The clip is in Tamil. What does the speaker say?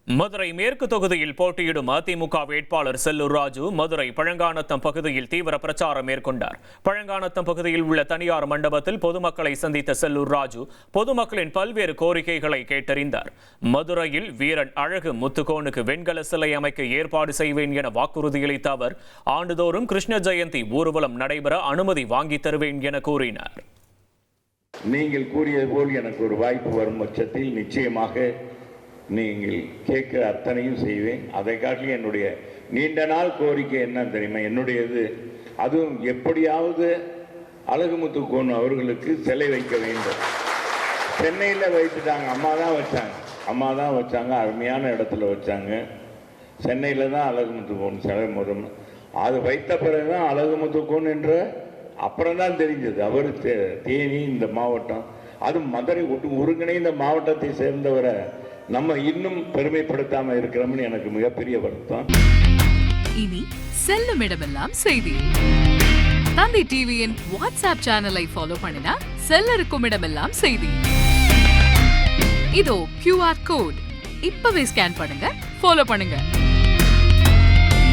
மதுரை மேற்கு தொகுதியில் போட்டியிடும் அதிமுக வேட்பாளர் செல்லூர் ராஜு மதுரை பழங்காநத்தம் பகுதியில் தீவிர பிரச்சாரம் மேற்கொண்டார். பழங்காநத்தம் பகுதியில் உள்ள தனியார் மண்டபத்தில் பொதுமக்களை சந்தித்த செல்லூர் ராஜு பொதுமக்களின் பல்வேறு கோரிக்கைகளை கேட்டறிந்தார். மதுரையில் வீரன் அழகு முத்துக்கோனுக்கு வெண்கல சிலை அமைக்க ஏற்பாடு செய்வேன் என வாக்குறுதியளித்த அவர் ஆண்டுதோறும் கிருஷ்ண ஜெயந்தி ஊர்வலம் நடைபெற அனுமதி வாங்கி தருவேன் என கூறினார். நீங்கள் கூறியது போல் எனக்கு ஒரு வாய்ப்பு வரும் பட்சத்தில் நிச்சயமாக நீங்கள் கேட்கிற அத்தனையும் செய்வேன். அதை காட்டிலும் என்னுடைய நீண்ட நாள் கோரிக்கை என்ன தெரியுமா, என்னுடையது அதுவும் எப்படியாவது அழகுமுத்துக்கோன் அவர்களுக்கு சிலை வைக்க வேண்டும். சென்னையில் வைத்துட்டாங்க, அம்மா தான் வச்சாங்க, அருமையான இடத்துல வச்சாங்க. சென்னையில் தான் அழகுமுத்துக்கோன் சிலை முதல் அது வைத்த பிறகுதான் அழகுமுத்துக்கோன் என்ற அப்புறம் தான் தெரிஞ்சது அவர் தேனி இந்த மாவட்டம், அது மதுரை ஒருங்கிணைந்த மாவட்டத்தை சேர்ந்தவரை நம்ம இன்னும் பெருமைப்படுத்தாம இருக்கிறோம்னு எனக்கு மிகப்பெரிய வருத்தம். இனி செல்லும் இடமெல்லாம் செய்தி. தந்தி டிவியின் வாட்ஸ்அப் சேனலை ஃபாலோ பண்ணினா செல்லருக்கும் இடமெல்லாம் செய்தி. இதோ QR கோட் இப்பவே ஸ்கேன் பண்ணுங்க, ஃபாலோ பண்ணுங்க.